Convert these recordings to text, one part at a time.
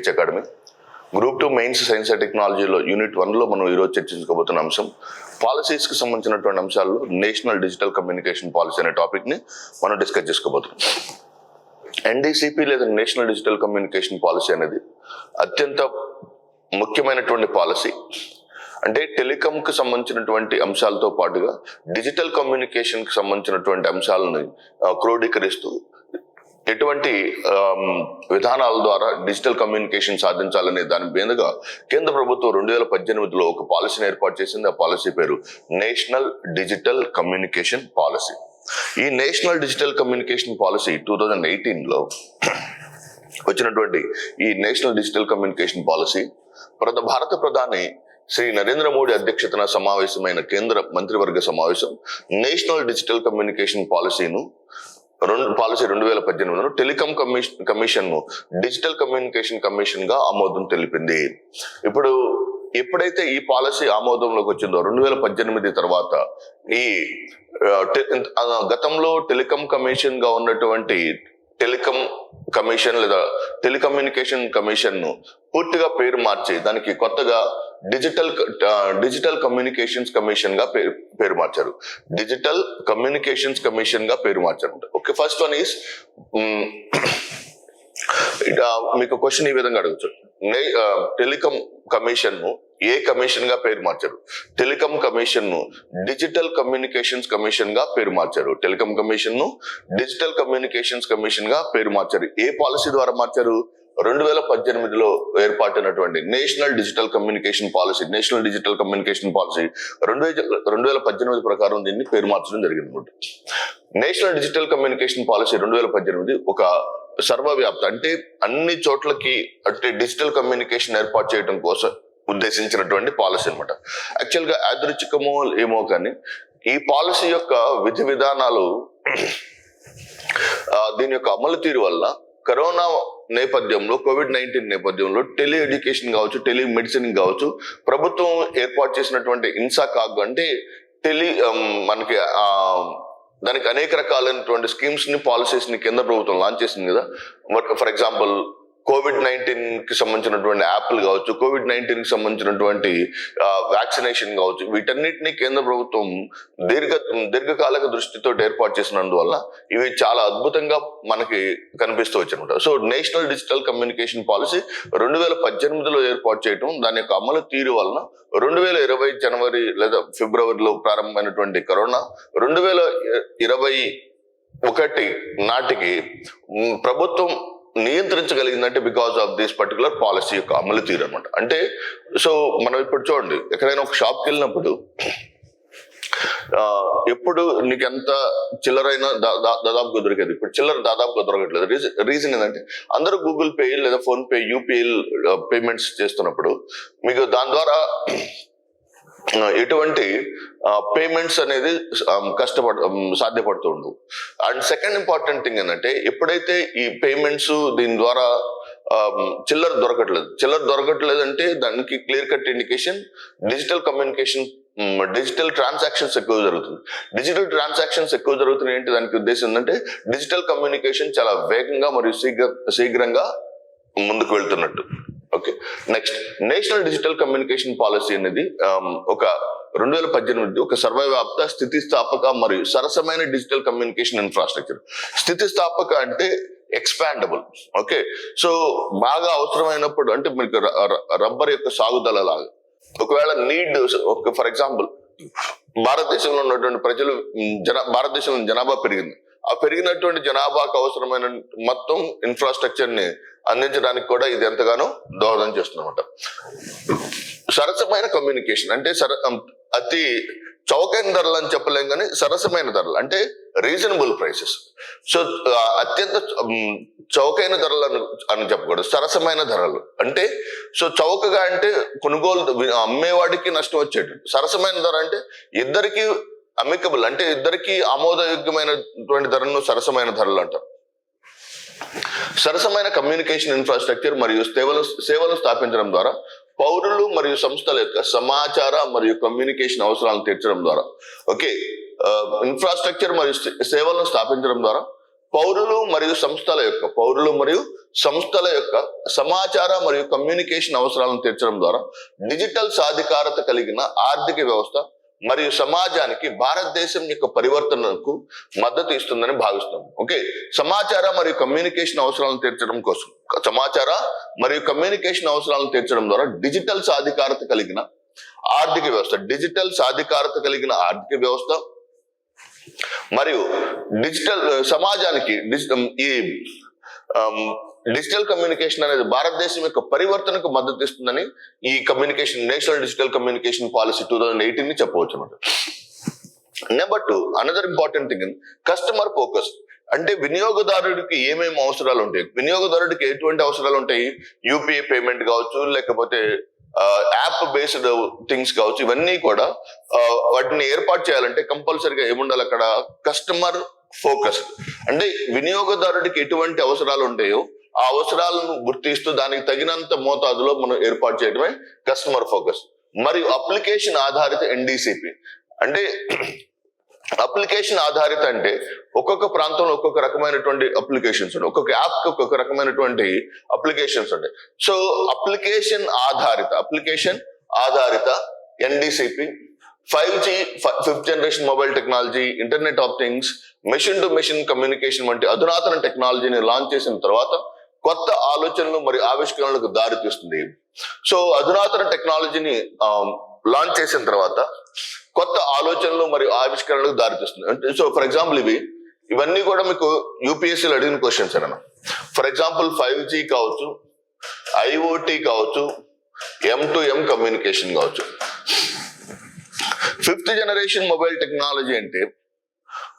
PH academy. Group 2 mains science and టెక్నాలజీలో unit 1లో మనం ఈరోజు చర్చించుకోబోతున్న అంశం పాలసీస్కి సంబంధించినటువంటి అంశాల్లో నేషనల్ డిజిటల్ కమ్యూనికేషన్ పాలసీ అనే టాపిక్ని మనం డిస్కస్ చేసుకోబోతున్నాం. NDCP లేదా నేషనల్ డిజిటల్ కమ్యూనికేషన్ పాలసీ అనేది అత్యంత ముఖ్యమైనటువంటి పాలసీ. అంటే టెలికాంకి సంబంధించినటువంటి అంశాలతో పాటుగా డిజిటల్ కమ్యూనికేషన్కి సంబంధించినటువంటి అంశాలను క్రోడీకరిస్తూ ఎటువంటి విధానాల ద్వారా డిజిటల్ కమ్యూనికేషన్ సాధించాలనే దాని మీదుగా కేంద్ర ప్రభుత్వం 2018లో ఒక పాలసీని ఏర్పాటు చేసింది. ఆ పాలసీ పేరు నేషనల్ డిజిటల్ కమ్యూనికేషన్ పాలసీ. ఈ నేషనల్ డిజిటల్ కమ్యూనికేషన్ పాలసీ 2018లో వచ్చినటువంటి ఈ నేషనల్ డిజిటల్ కమ్యూనికేషన్ పాలసీ భారత ప్రధాని శ్రీ నరేంద్ర మోడీ అధ్యక్షతన సమావేశమైన కేంద్ర మంత్రివర్గ సమావేశం national digital communication policy 2018 telecom commission ను డిజిటల్ కమ్యూనికేషన్ కమిషన్ గా ఆమోదం తెలిపింది. ఎప్పుడైతే ఈ పాలసీ ఆమోదంలోకి వచ్చిందో 2018 తర్వాత ఈ గతంలో టెలికాం కమిషన్ గా ఉన్నటువంటి టెలికాం కమిషన్ లేదా టెలికమ్యూనికేషన్ కమిషన్ ను పూర్తిగా పేరు మార్చి దానికి కొత్తగా డిజిటల్ కమ్యూనికేషన్స్ కమిషన్ గా పేరు మార్చారు. డిజిటల్ కమ్యూనికేషన్స్ కమిషన్ గా పేరు మార్చారు. ఓకే, ఫస్ట్ వన్ ఈస్ మీకు క్వశ్చన్ ఈ విధంగా అడగచ్చు. టెలికాం కమిషన్ ను ఏ కమిషన్ గా పేరు మార్చారు? టెలికాం కమిషన్ ను డిజిటల్ కమ్యూనికేషన్స్ కమిషన్ గా పేరు మార్చారు. టెలికాం కమిషన్ ను డిజిటల్ కమ్యూనికేషన్స్ కమిషన్ గా పేరు మార్చారు. ఏ పాలసీ ద్వారా మార్చారు? 2018లో ఏర్పాటైనటువంటి national digital communication policy. National digital communication policy 2018 ప్రకారం దీన్ని పేరు మార్చడం జరిగింది. నేషనల్ డిజిటల్ కమ్యూనికేషన్ పాలసీ 2018 ఒక సర్వవ్యాప్త అంటే అన్ని చోట్లకి అంటే డిజిటల్ కమ్యూనికేషన్ ఏర్పాటు చేయడం కోసం ఉద్దేశించినటువంటి పాలసీ అనమాట. యాక్చువల్ గా యాదృచ్ఛికమో ఏమో కానీ ఈ పాలసీ యొక్క విధి విధానాలు దీని యొక్క అమలు తీరు వల్ల కరోనా నేపథ్యంలో COVID-19 నేపథ్యంలో టెలి ఎడ్యుకేషన్ కావచ్చు, టెలి మెడిసిన్ కావచ్చు, ప్రభుత్వం ఏర్పాటు చేసినటువంటి ఇన్సాకాగ్ అంటే మనకి దానికి అనేక రకాలైనటువంటి స్కీమ్స్ ని పాలసీస్ ని కేంద్ర ప్రభుత్వం లాంచ్ చేసింది కదా. ఫర్ ఎగ్జాంపుల్ COVID-19 కి సంబంధించినటువంటి యాప్లు కావచ్చు, COVID-19 కి సంబంధించినటువంటి వ్యాక్సినేషన్ కావచ్చు, వీటన్నిటిని కేంద్ర ప్రభుత్వం దీర్ఘకాలిక దృష్టితో ఏర్పాటు చేసినందువల్ల ఇవి చాలా అద్భుతంగా మనకి కనిపిస్తూ వచ్చాయన్నమాట. So national digital communication policy 2018లో ఏర్పాటు చేయడం, దాని యొక్క అమలు తీరు వలన 2020 జనవరి లేదా ఫిబ్రవరిలో ప్రారంభమైనటువంటి కరోనా 2021 నాటికి ప్రభుత్వం నియంత్రించగలిగిందంటే because of this particular policy యొక్క అమలు తీరు అనమాట. అంటే సో మనం ఇప్పుడు చూడండి, ఎక్కడైనా ఒక షాప్కి వెళ్ళినప్పుడు ఎప్పుడు నీకు ఎంత చిల్లరైనా దాదాపుగా దొరికేది. ఇప్పుడు చిల్లర దాదాపుగా దొరకట్లేదు. రీజన్ ఏంటంటే అందరూ గూగుల్ పే లేదా ఫోన్ పే, UPI పేమెంట్స్ చేస్తున్నప్పుడు మీకు దాని ద్వారా ఎటువంటి పేమెంట్స్ అనేది సాధ్యపడుతూ ఉండవు. అండ్ సెకండ్ ఇంపార్టెంట్ థింగ్ ఏంటంటే ఎప్పుడైతే ఈ పేమెంట్స్ దీని ద్వారా చిల్లర దొరకట్లేదు అంటే దానికి clear cut indication digital communication, digital transactions ఎక్కువ జరుగుతుంది. డిజిటల్ ట్రాన్సాక్షన్స్ ఎక్కువ జరుగుతున్నాయి ఏంటి దానికి ఉద్దేశం ఏంటంటే డిజిటల్ కమ్యూనికేషన్ చాలా వేగంగా మరియు శీఘ్రంగా ముందుకు వెళ్తున్నట్టు. Okay, next national digital communication policy అనేది ఒక 2018 ఒక సర్వవ్యాప్త స్థితిస్థాపక మరియు సరసమైన డిజిటల్ కమ్యూనికేషన్ ఇన్ఫ్రాస్ట్రక్చర్. స్థితిస్థాపక అంటే ఎక్స్పాండబుల్. ఓకే, సో బాగా అవసరమైనప్పుడు అంటే మీకు రబ్బర్ యొక్క సాగుదల లాగా ఒకవేళ నీడ్, ఫర్ ఎగ్జాంపుల్ భారతదేశంలో ఉన్నటువంటి భారతదేశంలో జనాభా పెరిగింది. ఆ పెరిగినటువంటి జనాభాకు అవసరమైన మొత్తం ఇన్ఫ్రాస్ట్రక్చర్ ని అందించడానికి కూడా ఇది ఎంతగానో దోహదం చేస్తుందన్నమాట. సరసమైన కమ్యూనికేషన్ అంటే అతి చౌకైన ధరలు అని చెప్పలేం కానీ సరసమైన ధరలు అంటే రీజనబుల్ ప్రైసెస్. సో అత్యంత చౌకైన ధరలు అని చెప్పకూడదు, సరసమైన ధరలు అంటే సో చౌకగా అంటే కొనుగోలు అమ్మేవాడికి నష్టం వచ్చేటట్టు. సరసమైన ధర అంటే ఇద్దరికి అమికబుల్ అంటే ఇద్దరికి ఆమోదయోగ్యమైనటువంటి ధరను సరసమైన ధరలు అంటారు. సరసమైన కమ్యూనికేషన్ ఇన్ఫ్రాస్ట్రక్చర్ మరియు సేవలను స్థాపించడం ద్వారా పౌరులు మరియు సంస్థల యొక్క సమాచార మరియు కమ్యూనికేషన్ అవసరాలను తీర్చడం ద్వారా, ఓకే, ఇన్ఫ్రాస్ట్రక్చర్ మరియు సేవలను స్థాపించడం ద్వారా పౌరులు మరియు సంస్థల యొక్క సమాచార మరియు కమ్యూనికేషన్ అవసరాలను తీర్చడం ద్వారా డిజిటల్ సాధికారత కలిగిన ఆర్థిక వ్యవస్థ మరియు సమాజానికి భారతదేశం యొక్క పరివర్తనకు మద్దతు ఇస్తుందని భావిస్తాం. ఓకే, సమాచార మరియు కమ్యూనికేషన్ అవసరాలను తీర్చడం కోసం, సమాచార మరియు కమ్యూనికేషన్ అవసరాలను తీర్చడం ద్వారా డిజిటల్ సాధికారత కలిగిన ఆర్థిక వ్యవస్థ, డిజిటల్ సాధికారత కలిగిన ఆర్థిక వ్యవస్థ మరియు డిజిటల్ సమాజానికి డిజిటల్ కమ్యూనికేషన్ అనేది భారతదేశం యొక్క పరివర్తనకు మద్దతు ఇస్తుందని ఈ communication national digital communication policy 2018 చెప్పవచ్చు అన్నమాట. Number 2, another important thing, customer focus. అంటే వినియోగదారుడికి ఏమేమి అవసరాలు ఉంటాయి, వినియోగదారుడికి ఎటువంటి అవసరాలు ఉంటాయి, యూపీఐ పేమెంట్ కావచ్చు, లేకపోతే యాప్ బేస్డ్ థింగ్స్ కావచ్చు, ఇవన్నీ కూడా వాటిని ఏర్పాటు చేయాలంటే కంపల్సరీగా ఏముండాలి అక్కడ, కస్టమర్ ఫోకస్. అంటే వినియోగదారుడికి ఎటువంటి అవసరాలు ఉంటాయో ఆ అవసరాలను గుర్తిస్తూ దానికి తగినంత మోతాదులో మనం ఏర్పాటు చేయడమే కస్టమర్ ఫోకస్. మరియు అప్లికేషన్ ఆధారిత ఎన్డీసీపీ. అంటే అప్లికేషన్ ఆధారిత అంటే ఒక్కొక్క ప్రాంతంలో ఒక్కొక్క రకమైనటువంటి అప్లికేషన్స్ ఉంటాయి, ఒక్కొక్క యాప్ కి ఒక్కొక్క రకమైనటువంటి అప్లికేషన్స్ ఉంటాయి. సో అప్లికేషన్ ఆధారిత ఎన్డీసీపీ, 5G 5th generation mobile technology, internet of things, machine to machine communication వంటి అధునాతన టెక్నాలజీని లాంచ్ చేసిన తర్వాత కొత్త ఆలోచనలు మరియు ఆవిష్కరణలకు దారితీస్తుంది. సో అధునాతన టెక్నాలజీని లాంచ్ చేసిన తర్వాత కొత్త ఆలోచనలు మరియు ఆవిష్కరణలకు దారితీస్తుంది. సో ఫర్ ఎగ్జాంపుల్ ఇవన్నీ కూడా మీకు యూపీఎస్సీలో అడిగిన క్వశ్చన్స్ అన్న. ఫర్ ఎగ్జాంపుల్ 5G కావచ్చు, IoT కావచ్చు, M2M కమ్యూనికేషన్ కావచ్చు. 5th జనరేషన్ మొబైల్ టెక్నాలజీ అంటే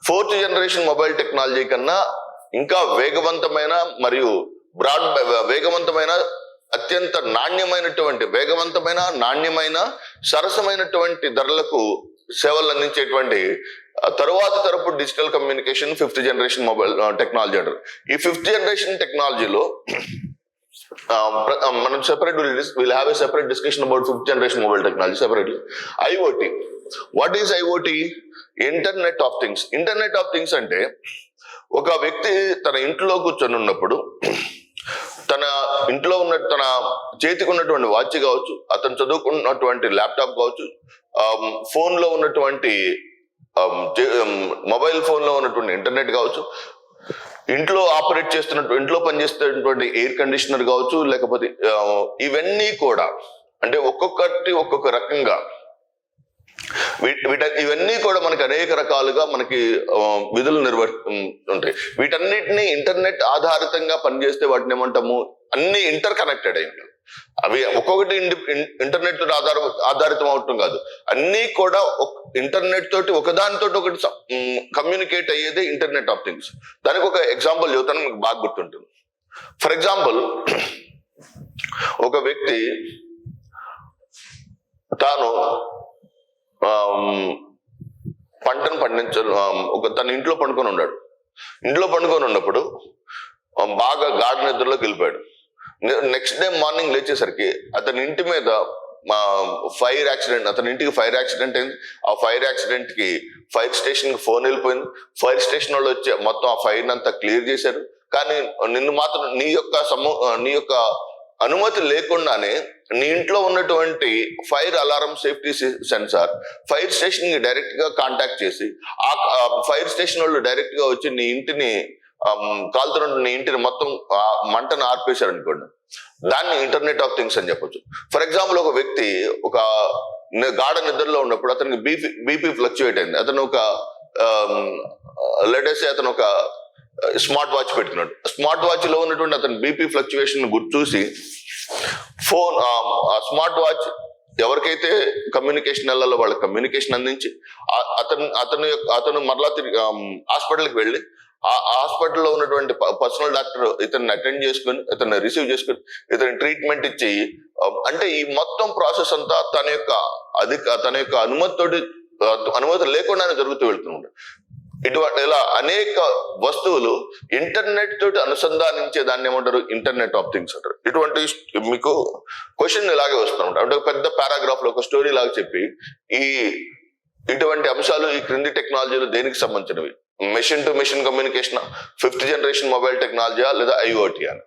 4th జనరేషన్ మొబైల్ టెక్నాలజీ కన్నా ఇంకా వేగవంతమైన మరియు వేగవంతమైన అత్యంత నాణ్యమైన సరసమైనటువంటి ధరలకు సేవలు అందించేటువంటి తరువాత తరపు digital communication 5th generation mobile technology అంటారు. ఈ 5th జనరేషన్ టెక్నాలజీలో మనం we'll have a separate discussion about 5th generation mobile technology separately. IoT. What is IoT? Internet of things. Internet of things అంటే ఒక వ్యక్తి తన ఇంట్లో కూర్చొని ఉన్నప్పుడు తన ఇంట్లో ఉన్న తన చేతికి ఉన్నటువంటి వాచ్ కావచ్చు, అతను చదువుకున్నటువంటి ల్యాప్టాప్ కావచ్చు, ఫోన్ లో ఉన్నటువంటి మొబైల్ ఫోన్ లో ఉన్నటువంటి ఇంటర్నెట్ కావచ్చు, ఇంట్లో ఇంట్లో పనిచేస్తున్నటువంటి ఎయిర్ కండిషనర్ కావచ్చు, లేకపోతే ఇవన్నీ కూడా అంటే ఒక్కొక్కటి ఒక్కొక్క రకంగా ఇవన్నీ కూడా మనకి అనేక రకాలుగా మనకి విధులు ఉంటాయి. వీటన్నిటిని ఇంటర్నెట్ ఆధారితంగా పనిచేస్తే వాటిని ఏమంటాము, అన్ని ఇంటర్ కనెక్టెడ్ అయి ఉంటాయి. అవి ఒక్కొక్కటి ఇంటర్నెట్ ఆధారితం అవటం కాదు, అన్ని కూడా ఇంటర్నెట్ తోటి ఒకదానితో ఒకటి కమ్యూనికేట్ అయ్యేదే ఇంటర్నెట్ ఆఫ్ థింగ్స్. దానికి ఒక ఎగ్జాంపుల్ చెబుతాను, మీకు బాగా గుర్తుంటుంది. ఫర్ ఎగ్జాంపుల్, ఒక వ్యక్తి తాను పంటను తన ఇంట్లో పండుకొని ఉన్నాడు. ఇంట్లో పండుకొని ఉన్నప్పుడు బాగా గాఢ నిద్రలోకి వెళ్ళిపోయాడు. నెక్స్ట్ డే మార్నింగ్ లేచేసరికి అతని ఇంటి మీద అతని ఇంటికి ఫైర్ యాక్సిడెంట్ అయింది. ఆ ఫైర్ యాక్సిడెంట్ కి ఫైర్ స్టేషన్ కి ఫోన్ వెళ్ళిపోయింది. ఫైర్ స్టేషన్ వాళ్ళు వచ్చి మొత్తం ఆ ఫైర్ అంతా క్లియర్ చేశారు. కానీ నిన్ను మాత్రం నీ యొక్క అనుమతి లేకుండానే నీ ఇంట్లో ఉన్నటువంటి fire alarm safety sensor fire station కి డైరెక్ట్ గా కాంటాక్ట్ చేసి ఆ ఫైర్ స్టేషన్ వాళ్ళు డైరెక్ట్ గా వచ్చి నీ ఇంటిని నీ ఇంటిని మొత్తం మంటను ఆర్పేశారు అనుకోండి. దాన్ని ఇంటర్నెట్ ఆఫ్ థింగ్స్ అని చెప్పొచ్చు. ఫర్ ఎగ్జాంపుల్, ఒక వ్యక్తి ఒక గాఢ నిద్రలో ఉన్నప్పుడు అతనికి బీపీ ఫ్లక్చువేట్ అయింది. అతను ఒక స్మార్ట్ వాచ్ పెట్టుకున్నాడు. స్మార్ట్ వాచ్ లో ఉన్నటువంటి అతని బీపీ ఫ్లక్చువేషన్ చూసి స్మార్ట్ వాచ్ ఎవరికైతే కమ్యూనికేషన్ వెళ్ళాలో వాళ్ళకి కమ్యూనికేషన్ అందించి అతను మరలా తిరిగి హాస్పిటల్కి వెళ్ళి ఆ హాస్పిటల్లో ఉన్నటువంటి పర్సనల్ డాక్టర్ ఇతన్ని అటెండ్ చేసుకుని ఇతన్ని రిసీవ్ చేసుకుని ఇతని ట్రీట్మెంట్ ఇచ్చి, అంటే ఈ మొత్తం ప్రాసెస్ అంతా తన యొక్క అనుమతి లేకుండానే జరుగుతూ వెళ్తున్నాడు. ఇలా అనేక వస్తువులు ఇంటర్నెట్ తోటి అనుసంధానించే దాన్ని ఏమంటారు, ఇంటర్నెట్ ఆఫ్ థింగ్స్ అంటారు. ఇటువంటి మీకు క్వశ్చన్ ఇలాగే వస్తుంటారు. అంటే ఒక పెద్ద పారాగ్రాఫ్ లో ఒక స్టోరీ లాగా చెప్పి ఇటువంటి అంశాలు ఈ క్రింది టెక్నాలజీలు దేనికి సంబంధించినవి, machine to machine communication, 5th generation mobile technology లేదా IoT అని.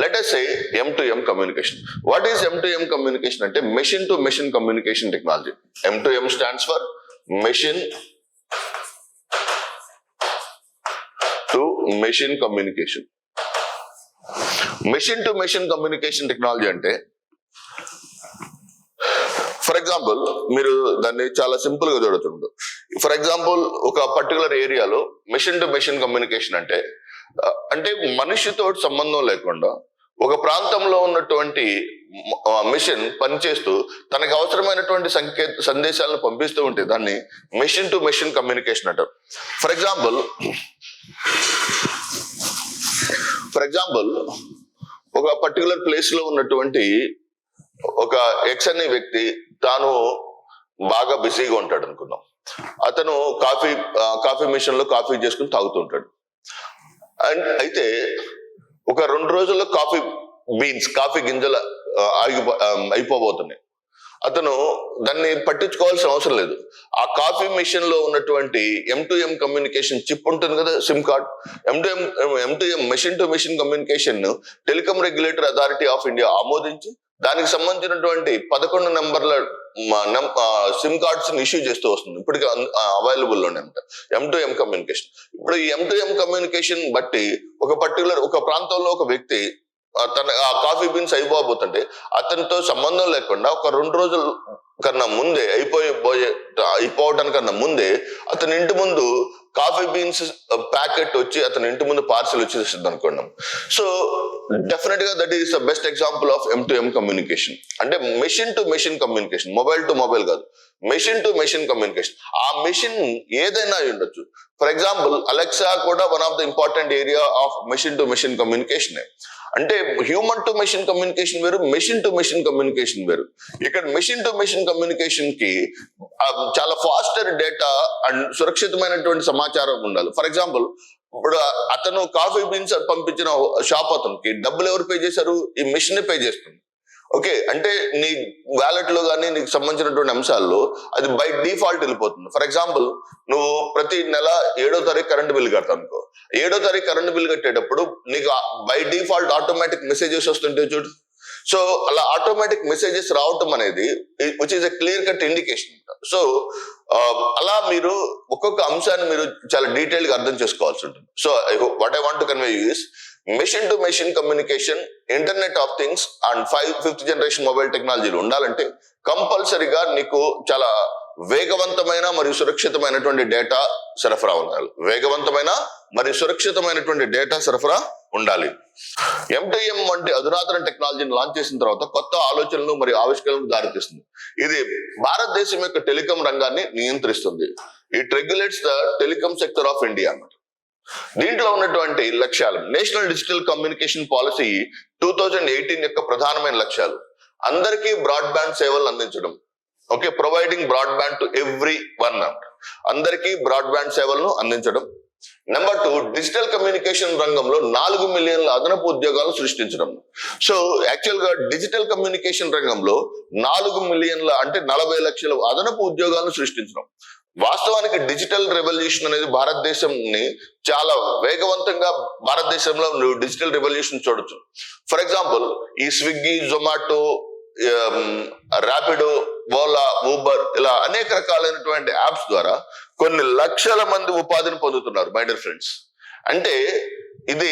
Let us say M2M communication. What is M2M communication? అంటే machine to machine communication technology. M2M stands for machine to machine communication. Machine to machine communication technology అంటే for example మీరు దాన్ని చాలా simple గా చూడొచ్చు. For example ఒక particular ఏరియాలో machine to machine communication అంటే మనిషితో సంబంధం లేకుండా ఒక ప్రాంతంలో ఉన్నటువంటి మిషన్ పనిచేస్తూ తనకు అవసరమైనటువంటి సందేశాలను పంపిస్తూ ఉంటే దాన్ని మెషిన్ టు మెషిన్ కమ్యూనికేషన్ అంటారు. ఫర్ ఎగ్జాంపుల్ ఒక పర్టికులర్ ప్లేస్ లో ఉన్నటువంటి ఒక ఎక్స్ అనే వ్యక్తి తాను బాగా బిజీగా ఉంటాడు అనుకుందాం. అతను కాఫీ మిషన్ లో కాఫీ చేసుకుని తాగుతూ ఉంటాడు. అండ్ అయితే ఒక 2 రోజుల్లో కాఫీ గింజలు అయిపోబోతున్నాయి. అతను దాన్ని పట్టించుకోవాల్సిన అవసరం లేదు. ఆ కాఫీ మిషన్ లో ఉన్నటువంటి M2M కమ్యూనికేషన్ చిప్ ఉంటుంది కదా, SIM card. M2M machine to machine communication telecom regulator authority of India ఆమోదించి దానికి సంబంధించినటువంటి 11 నెంబర్ల సిమ్ కార్డ్స్ ఇష్యూ చేస్తూ వస్తుంది. ఇప్పటికీ అవైలబుల్ లోనే ఉంటాయి M2M కమ్యూనికేషన్. ఇప్పుడు ఈ M2M కమ్యూనికేషన్ బట్టి ఒక ప్రాంతంలో ఒక వ్యక్తి తన ఆ కాఫీ బీన్స్ అయిపోతుంటే అతనితో సంబంధం లేకుండా ఒక 2 రోజుల కన్నా ముందే అయిపోవడానికన్నా ముందే అతని ఇంటి ముందు కాఫీ బీన్స్ ప్యాకెట్ వచ్చి అతని ఇంటి ముందు పార్సల్ వచ్చేస్తుంది అనుకున్నాం. సో డెఫినెట్ గా that is the best example of M2M communication. అంటే machine to machine communication, mobile to mobile కాదు, మెషిన్ టు మెషిన్ కమ్యూనికేషన్. ఆ మెషిన్ ఏదైనా ఉండొచ్చు. ఫర్ ఎగ్జాంపుల్ అలెక్సా కూడా one of the important area of machine to machine communication. అంటే human to machine communication వేరు, machine to machine communication వేరు. ఇక్కడ machine to machine communication కి చాలా ఫాస్టర్ డేటా అండ్ సురక్షితమైనటువంటి సమాచారం ఉండాలి. ఫర్ ఎగ్జాంపుల్ ఇప్పుడు అతను కాఫీ బీన్స్ పంపించిన షాప్ అతనికి డబ్బులు ఎవరు పే చేశారు? ఈ మెషిన్ పే చేస్తుంది. ఓకే, అంటే నీ వ్యాలెట్ లో కానీ నీకు సంబంధించినటువంటి అంశాల్లో అది బై డిఫాల్ట్ వెళ్ళిపోతుంది. ఫర్ ఎగ్జాంపుల్ నువ్వు ప్రతి నెల 7వ తారీఖు కరెంట్ బిల్ కడతావు అనుకో. 7వ తారీఖు కరెంట్ బిల్ కట్టేటప్పుడు నీకు బై డిఫాల్ట్ ఆటోమేటిక్ మెసేజెస్ వస్తుంటాయి చూడు. సో అలా ఆటోమేటిక్ మెసేజెస్ రావటం అనేది which is a clear cut indication. So అలా మీరు ఒక్కొక్క అంశాన్ని మీరు చాలా డీటెయిల్ గా అర్థం చేసుకోవాల్సి ఉంటుంది. So what I want to convey you is machine to machine communication, internet of things and 5th generation mobile టెక్నాలజీలు ఉండాలంటే కంపల్సరీగా నీకు చాలా వేగవంతమైన మరియు సురక్షితమైనటువంటి డేటా సరఫరా ఉండాలి. వేగవంతమైన మరియు సురక్షితమైనటువంటి డేటా సరఫరా ఉండాలి. M2M వంటి అధునాతన టెక్నాలజీని లాంచ్ చేసిన తర్వాత కొత్త ఆలోచనలు మరియు ఆవిష్కరణలకు దారితీస్తుంది. ఇది భారతదేశం యొక్క టెలికాం రంగాన్ని నియంత్రిస్తుంది. It regulates the telecom sector of India అన్నమాట. దీంట్లో ఉన్నటువంటి లక్ష్యాలు, నేషనల్ డిజిటల్ కమ్యూనికేషన్ పాలసీ 2018 యొక్క ప్రధానమైన లక్ష్యాలు అందరికీ బ్రాడ్బ్యాండ్ సేవలు అందించడం. Okay, providing broadband to every one, అందరికీ బ్రాడ్బ్యాండ్ సేవలను అందించడం. నెంబర్ 2, డిజిటల్ కమ్యూనికేషన్ రంగంలో 4 మిలియన్ల అదనపు ఉద్యోగాలు సృష్టించడం. సో యాక్చువల్ గా డిజిటల్ కమ్యూనికేషన్ రంగంలో 4 మిలియన్ల అంటే 40 లక్షల అదనపు ఉద్యోగాలను సృష్టించడం. వాస్తవానికి డిజిటల్ రెవల్యూషన్ అనేది భారతదేశంని చాలా వేగవంతంగా భారతదేశంలో డిజిటల్ రెవల్యూషన్ చూడొచ్చు. ఫర్ ఎగ్జాంపుల్ ఈ స్విగ్గీ, జొమాటో, ర్యాపిడో, ఓలా, ఊబర్ ఇలా అనేక రకాలైనటువంటి యాప్స్ ద్వారా కొన్ని లక్షల మంది ఉపాధిని పొందుతున్నారు మై డియర్ ఫ్రెండ్స్. అంటే ఇది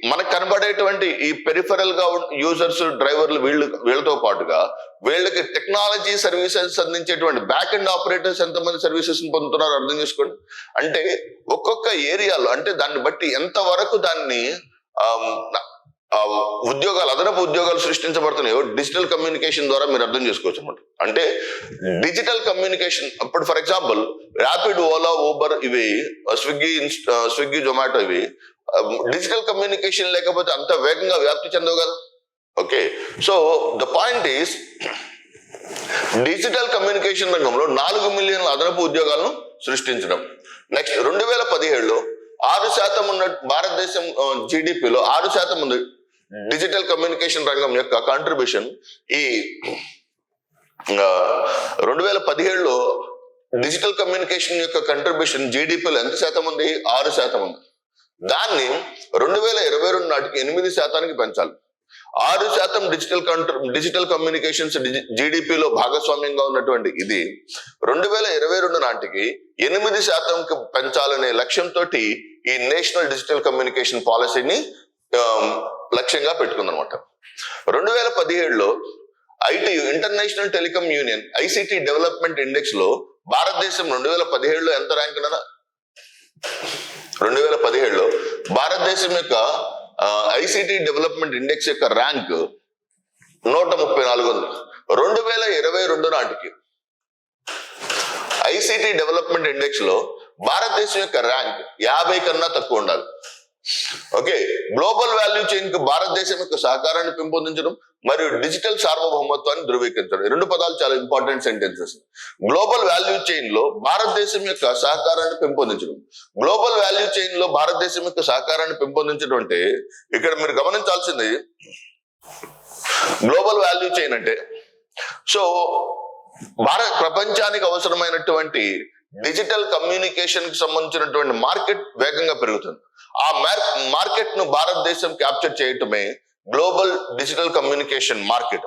మనకు కనబడేటువంటి ఈ పెరిఫరల్ గా యూజర్స్, డ్రైవర్లు వీళ్ళతో పాటుగా వీళ్ళకి టెక్నాలజీ సర్వీసెస్ అందించేటువంటి బ్యాక్ అండ్ ఆపరేటర్స్ ఎంతమంది సర్వీసెస్ పొందుతున్నారో అర్థం చేసుకోండి. అంటే ఒక్కొక్క ఏరియాలో అంటే దాన్ని బట్టి ఎంత వరకు దాన్ని అదనపు ఉద్యోగాలు సృష్టించబడుతున్నాయో డిజిటల్ కమ్యూనికేషన్ ద్వారా మీరు అర్థం చేసుకోవచ్చు అన్నమాట. అంటే డిజిటల్ కమ్యూనికేషన్ ఇప్పుడు for example rapid, Ola, Uber ఇవి స్విగ్గీ, జొమాటో ఇవి డిజిటల్ కమ్యూనికేషన్ లేకపోతే అంత వేగంగా వ్యాప్తి చెందవు కదా. Okay, so the point is digital communication రంగంలో 4 మిలియన్ల అదనపు ఉద్యోగాలను సృష్టించడం. నెక్స్ట్ 2017లో 6% ఉన్న భారతదేశం జీడిపిలో 6% ఉంది డిజిటల్ కమ్యూనికేషన్ రంగం యొక్క కాంట్రిబ్యూషన్. ఈ 2017లో డిజిటల్ కమ్యూనికేషన్ యొక్క కంట్రిబ్యూషన్ జీడిపిలో ఎంత శాతం ఉంది? 6% ఉంది. దాన్ని 2022 నాటికి 8% పెంచాలి. 6% డిజిటల్ కమ్యూనికేషన్స్ జీడిపిలో భాగస్వామ్యంగా ఉన్నటువంటి ఇది 2022 నాటికి 8% పెంచాలనే లక్ష్యంతో ఈ నేషనల్ డిజిటల్ కమ్యూనికేషన్ పాలసీని లక్ష్యంగా పెట్టుకుందనమాట. 2017లో international telecom union ICT development index లో భారతదేశం 2017లో ఎంత ర్యాంక్ అన్నా 2017లో భారతదేశం యొక్క ICT డెవలప్మెంట్ ఇండెక్స్ యొక్క ర్యాంక్ 134 ఉంది. 2022 నాటికి ICT డెవలప్మెంట్ ఇండెక్స్ లో భారతదేశం యొక్క ర్యాంక్ 50 కన్నా తక్కువ ఉండాలి. ఓకే, గ్లోబల్ వాల్యూ చైన్ కు భారతదేశం యొక్క సహకారాన్ని పెంపొందించడం మరియు డిజిటల్ సార్వభౌమత్వాన్ని ధృవీకరించడం. 2 పదాలు చాలా important sentences. Global value chain లో భారతదేశం యొక్క సహకారాన్ని పెంపొందించడం. గ్లోబల్ వాల్యూ చైన్ లో భారతదేశం యొక్క సహకారాన్ని పెంపొందించడం అంటే ఇక్కడ మీరు గమనించాల్సింది గ్లోబల్ వాల్యూ చైన్ అంటే ప్రపంచానికి అవసరమైనటువంటి డిజిటల్ కమ్యూనికేషన్ కి సంబంధించినటువంటి మార్కెట్ వేగంగా పెరుగుతుంది. ఆ మార్కెట్ ను భారతదేశం క్యాప్చర్ చేయటమే గ్లోబల్ డిజిటల్ కమ్యూనికేషన్ మార్కెట్.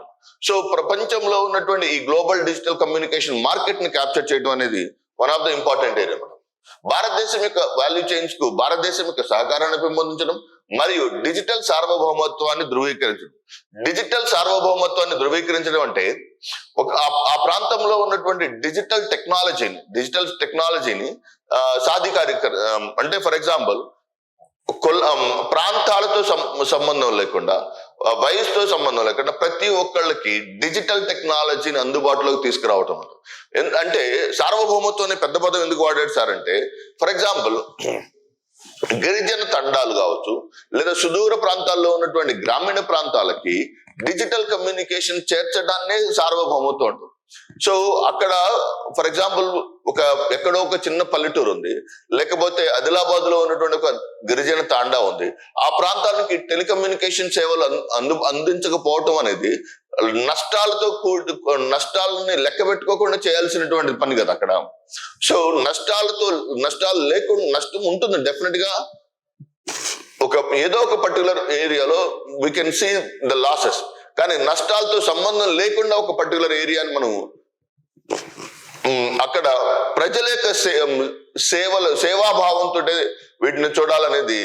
ప్రపంచంలో ఉన్నటువంటి ఈ గ్లోబల్ డిజిటల్ కమ్యూనికేషన్ మార్కెట్ ని క్యాప్చర్ చేయడం అనేది one of the important area. భారతదేశం యొక్క వాల్యూ చైన్స్ కు భారతదేశం యొక్క సహకారాన్ని పెంపొందించడం మరియు డిజిటల్ సార్వభౌమత్వాన్ని ధృవీకరించడం. డిజిటల్ సార్వభౌమత్వాన్ని ధృవీకరించడం అంటే ఆ ప్రాంతంలో ఉన్నటువంటి డిజిటల్ టెక్నాలజీని అంటే ఫర్ ఎగ్జాంపుల్ ప్రాంతాలతో సంబంధం లేకుండా, వయసుతో సంబంధం లేకుండా ప్రతి ఒక్కళ్ళకి డిజిటల్ టెక్నాలజీని అందుబాటులోకి తీసుకురావటం. అంటే సార్వభౌమత్వాన్ని పెద్ద పదం ఎందుకు వాడాడు సార్ అంటే, ఫర్ ఎగ్జాంపుల్ గిరిజన తండాలు కావచ్చు, లేదా సుదూర ప్రాంతాల్లో ఉన్నటువంటి గ్రామీణ ప్రాంతాలకి డిజిటల్ కమ్యూనికేషన్ చేర్చడాన్నే సార్వభౌమత్వం అంటారు. అక్కడ ఫర్ ఎగ్జాంపుల్ ఎక్కడో ఒక చిన్న పల్లెటూరు ఉంది, లేకపోతే ఆదిలాబాద్ లో ఉన్నటువంటి ఒక గిరిజన తాండా ఉంది. ఆ ప్రాంతానికి టెలికమ్యూనికేషన్ సేవలు అందించకపోవటం అనేది నష్టాలని లెక్క పెట్టుకోకుండా చేయాల్సినటువంటి పని కదా అక్కడ. నష్టాలు లేకుండా, నష్టం ఉంటుంది డెఫినెట్ గా. ఏదో ఒక పర్టికులర్ ఏరియాలో we can see the losses, కానీ నష్టాలతో సంబంధం లేకుండా ఒక పర్టికులర్ ఏరియాని మనం అక్కడ ప్రజల యొక్క సేవాభావంతో వీటిని చూడాలనేది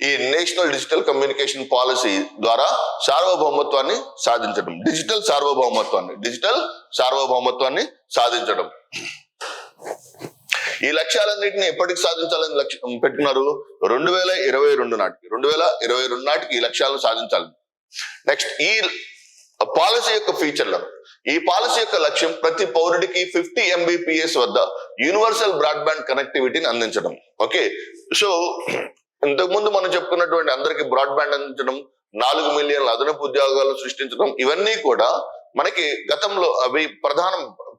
ఈ నేషనల్ డిజిటల్ కమ్యూనికేషన్ పాలసీ ద్వారా సార్వభౌమత్వాన్ని సాధించడం, డిజిటల్ సార్వభౌమత్వాన్ని సాధించడం. ఈ లక్ష్యాలన్నింటినీ ఎప్పటికి సాధించాలని లక్ష్యం పెట్టుకున్నారు? 2022 నాటికి ఈ లక్ష్యాలను సాధించాలి. నెక్స్ట్, ఈ పాలసీ యొక్క ఫీచర్లను, ఈ పాలసీ యొక్క లక్ష్యం ప్రతి పౌరుడికి 50 Mbps వద్ద యూనివర్సల్ బ్రాడ్బ్యాండ్ కనెక్టివిటీని అందించడం. ఓకే, ఇంతకుముందు మనం చెప్పుకున్నటువంటి అందరికి బ్రాడ్బ్యాండ్ అందించడం, 4 మిలియన్ల అదనపు ఉద్యోగాలు సృష్టించడం, ఇవన్నీ కూడా మనకి గతంలో అవి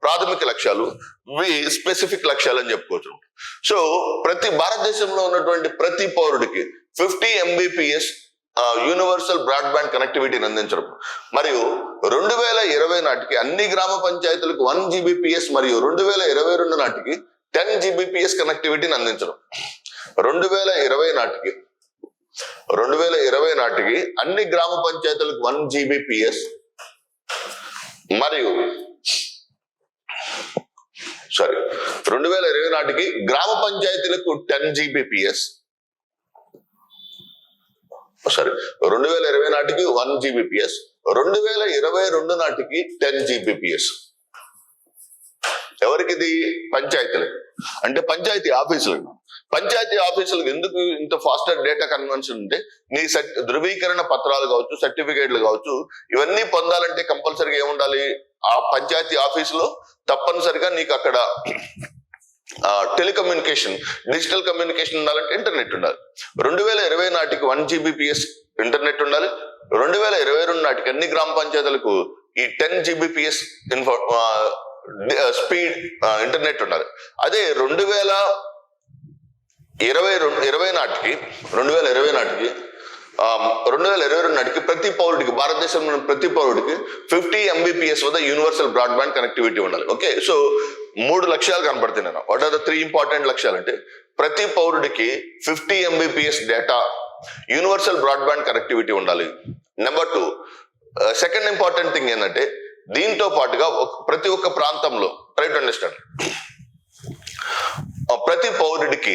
ప్రాథమిక లక్ష్యాలు, ఇవి స్పెసిఫిక్ లక్ష్యాలు అని చెప్పుకోవచ్చు. ప్రతి భారతదేశంలో ఉన్నటువంటి ప్రతి పౌరుడికి 50 Mbps యూనివర్సల్ బ్రాడ్బ్యాండ్ కనెక్టివిటీని అందించడం, మరియు 2020 నాటికి అన్ని గ్రామ పంచాయతీలకు 1 Gbps మరియు 2022 నాటికి 10 Gbps కనెక్టివిటీని అందించడం. 2020 నాటికి అన్ని గ్రామ పంచాయతీలకు 1 Gbps మరియు 2020 నాటికి గ్రామ పంచాయతీలకు 10 Gbps 2020 నాటికి 1 Gbps, 2022 నాటికి 10 Gbps. ఎవరికిది? పంచాయతీలకు, అంటే పంచాయతీ ఆఫీసులకు ఎందుకు ఇంత ఫాస్టర్ డేటా కన్వర్షన్ అంటే, నీ ధృవీకరణ పత్రాలు కావచ్చు, సర్టిఫికేట్లు కావచ్చు, ఇవన్నీ పొందాలంటే కంపల్సరీగా ఏముండాలి? ఆ పంచాయతీ ఆఫీసులో తప్పనిసరిగా నీకు అక్కడ టెలికమ్యూనికేషన్, డిజిటల్ కమ్యూనికేషన్ ఉండాలంటే ఇంటర్నెట్ ఉండాలి. 2020 నాటికి 1 Gbps ఇంటర్నెట్ ఉండాలి. 2022 నాటికి అన్ని గ్రామ పంచాయతీలకు ఈ 10 Gbps స్పీడ్ ఇంటర్నెట్ ఉండాలి. అదే 2022 నాటికి ప్రతి పౌరుడికి, భారతదేశంలో ప్రతి పౌరుడికి 50 Mbps వద్ద యూనివర్సల్ బ్రాడ్బ్యాండ్ కనెక్టివిటీ ఉండాలి. ఓకే, 3 లక్ష్యాలు కనపడుతున్నాయి. వాట్ ఆర్ ద 3 ఇంపార్టెంట్ లక్ష్యాలు అంటే, ప్రతి పౌరుడికి 50 MBPS data universal broadband connectivity ఉండాలి. నెంబర్ 2, సెకండ్ ఇంపార్టెంట్ థింగ్ ఏంటంటే దీంతో పాటుగా ప్రతి ఒక్క ప్రాంతంలో ట్రై టు అండర్స్టాండ్, ప్రతి పౌరుడికి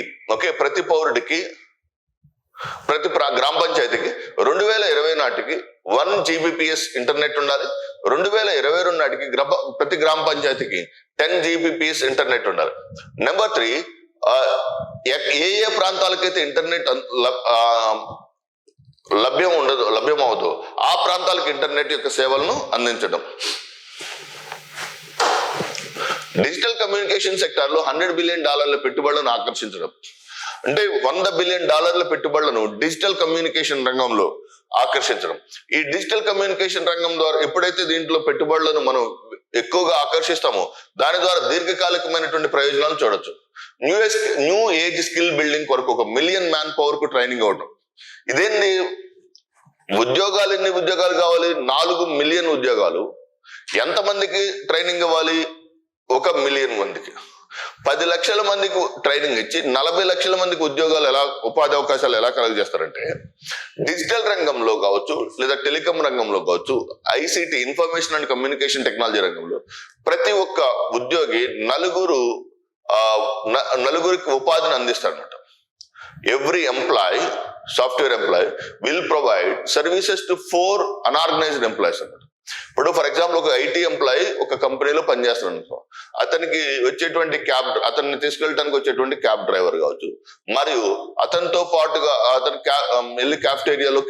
ప్రతి గ్రామ పంచాయతీకి 2020 నాటికి 1 GBPS ఇంటర్నెట్ ఉండాలి. 2022 నాటికి ప్రతి గ్రామ పంచాయతీకి 10 GBPS ఇంటర్నెట్ ఉండాలి. నెంబర్ 3, ఏ ప్రాంతాలకైతే ఇంటర్నెట్ లభ్యమవుతుందో ఆ ప్రాంతాలకు ఇంటర్నెట్ యొక్క సేవలను అందించడం. డిజిటల్ కమ్యూనికేషన్ సెక్టార్ లో $100 బిలియన్ పెట్టుబడులను ఆకర్షించడం. అంటే $100 బిలియన్ పెట్టుబడులను డిజిటల్ కమ్యూనికేషన్ రంగంలో ఆకర్షించడం. ఈ డిజిటల్ కమ్యూనికేషన్ రంగం ద్వారా ఎప్పుడైతే దీంట్లో పెట్టుబడులను మనం ఎక్కువగా ఆకర్షిస్తామో దాని ద్వారా దీర్ఘకాలికమైనటువంటి ప్రయోజనాలు చూడొచ్చు. న్యూ ఏజ్ స్కిల్ బిల్డింగ్ కొరకు 1 మిలియన్ మ్యాన్ పవర్ కు ట్రైనింగ్ అవ్వడం. ఇదేంటి, ఎన్ని ఉద్యోగాలు కావాలి? 4 మిలియన్ ఉద్యోగాలు. ఎంతమందికి ట్రైనింగ్ ఇవ్వాలి? 1 మిలియన్ మందికి. 10 లక్షల మందికి ట్రైనింగ్ ఇచ్చి 40 లక్షల మందికి ఉపాధి అవకాశాలు ఎలా కలుగజేస్తారంటే డిజిటల్ రంగంలో కావచ్చు, లేదా టెలికాం రంగంలో కావచ్చు, ICT information and communication technology రంగంలో ప్రతి ఒక్క ఉద్యోగి నలుగురికి ఉపాధిని అందిస్తారన్నమాట. Every employee, software employee will provide services to 4 unorganized employees అన్నమాట. ఇప్పుడు ఫర్ ఎగ్జాంపుల్ ఒక IT ఎంప్లాయీ ఒక కంపెనీలో పనిచేస్తున్నాడు అనుకో, అతనికి వచ్చేటువంటి అతన్ని తీసుకెళ్ళడానికి వచ్చేటువంటి క్యాబ్ డ్రైవర్ కావచ్చు, మరియు అతనితో పాటుగా అతను వెళ్ళి క్యాఫ్టేరియాలో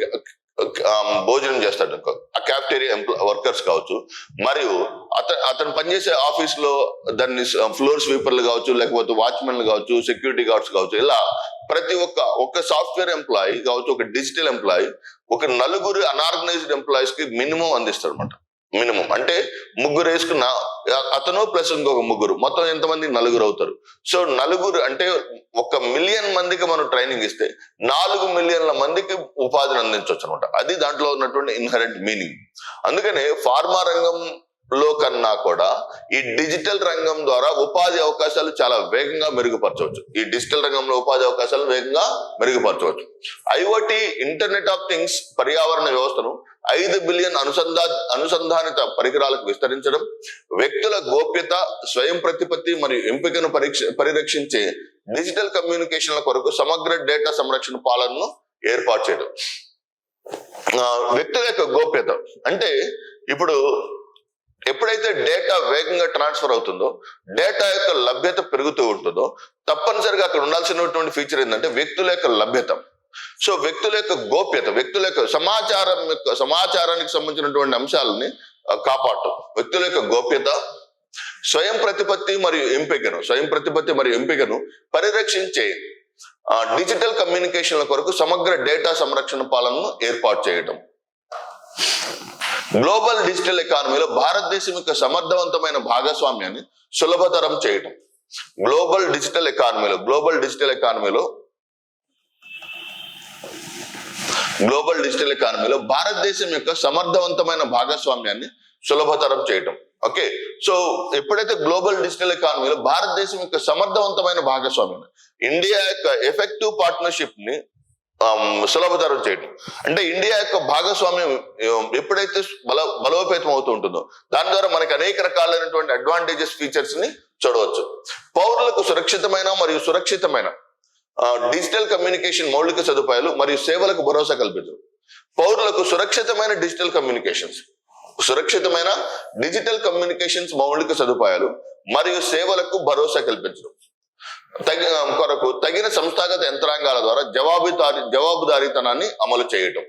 భోజనం చేస్తాడు అనుకో, ఆ క్యాఫ్టేరియా వర్కర్స్ కావచ్చు, మరియు అతను పనిచేసే ఆఫీస్ లో దాన్ని ఫ్లోర్ స్వీపర్లు కావచ్చు, లేకపోతే వాచ్మెన్లు కావచ్చు, సెక్యూరిటీ గార్డ్స్ కావచ్చు, ఇలా ప్రతి ఒక్క సాఫ్ట్వేర్ ఎంప్లాయీ కావచ్చు, ఒక డిజిటల్ ఎంప్లాయీ 4 అన్ఆర్గనైజ్డ్ ఎంప్లాయీస్ కి మినిమం అందిస్తాడు అనమాట. మినిమం అంటే 3 వేసుకున్న అతను ప్లస్ ఇంకొక 3, మొత్తం ఎంతమంది? 4 అవుతారు. సో 4 అంటే 1 మిలియన్ మందికి మనం ట్రైనింగ్ ఇస్తే 4 మిలియన్ల మందికి ఉపాధిని అందించవచ్చు అనమాట. అది దాంట్లో ఉన్నటువంటి ఇన్హరెంట్ మీనింగ్. అందుకనే ఫార్మా రంగంలో కన్నా కూడా ఈ డిజిటల్ రంగం ద్వారా ఉపాధి అవకాశాలు చాలా వేగంగా మెరుగుపరచవచ్చు. ఈ డిజిటల్ రంగంలో ఉపాధి అవకాశాలు వేగంగా మెరుగుపరచవచ్చు. IoT ఇంటర్నెట్ ఆఫ్ థింగ్స్ పర్యావరణ వ్యవస్థను 5 బిలియన్ అనుసంధానిత పరికరాలకు విస్తరించడం, వ్యక్తుల గోప్యత, స్వయం ప్రతిపత్తి మరియు ఎంపికను పరిరక్షించే డిజిటల్ కమ్యూనికేషన్ల కొరకు సమగ్ర డేటా సంరక్షణ పాలనను ఏర్పాటు చేయడం. వ్యక్తుల యొక్క గోప్యత అంటే ఇప్పుడు ఎప్పుడైతే డేటా వేగంగా ట్రాన్స్ఫర్ అవుతుందో, డేటా యొక్క లభ్యత పెరుగుతూ ఉంటుందో, తప్పనిసరిగా అక్కడ ఉండాల్సినటువంటి ఫీచర్ ఏంటంటే వ్యక్తుల యొక్క లభ్యత. సో వ్యక్తుల యొక్క గోప్యత, వ్యక్తుల యొక్క సమాచారానికి సంబంధించినటువంటి అంశాలని కాపాడటం, వ్యక్తుల యొక్క గోప్యత, స్వయం ప్రతిపత్తి మరియు ఎంపికను పరిరక్షించే డిజిటల్ కమ్యూనికేషన్ల కొరకు సమగ్ర డేటా సంరక్షణ పాలనను ఏర్పాటు చేయడం. గ్లోబల్ డిజిటల్ ఎకానమీలో భారతదేశం యొక్క సమర్థవంతమైన భాగస్వామ్యాన్ని సులభతరం చేయడం. గ్లోబల్ డిజిటల్ ఎకానమీలో భారతదేశం యొక్క సమర్థవంతమైన భాగస్వామ్యాన్ని సులభతరం చేయటం. ఓకే, సో ఎప్పుడైతే గ్లోబల్ డిజిటల్ ఎకానమీలో భారతదేశం యొక్క సమర్థవంతమైన భాగస్వామ్యం, ఇండియా యొక్క ఎఫెక్టివ్ పార్ట్నర్షిప్ ని సులభతరం చేయడం. అంటే ఇండియా యొక్క భాగస్వామ్యం ఎప్పుడైతే బలోపేతం అవుతూ ఉంటుందో దాని ద్వారా మనకి అనేక రకాలైనటువంటి అడ్వాంటేజెస్, ఫీచర్స్ ని చూడవచ్చు. పౌరులకు సురక్షితమైన డిజిటల్ కమ్యూనికేషన్ మౌలిక సదుపాయాలు మరియు సేవలకు భరోసా కల్పించడం. పౌరులకు సురక్షితమైన డిజిటల్ కమ్యూనికేషన్స్ మౌలిక సదుపాయాలు మరియు సేవలకు భరోసా కల్పించడం కొరకు తగిన సంస్థాగత యంత్రాంగాల ద్వారా జవాబుదారీతనాన్ని అమలు చేయటం.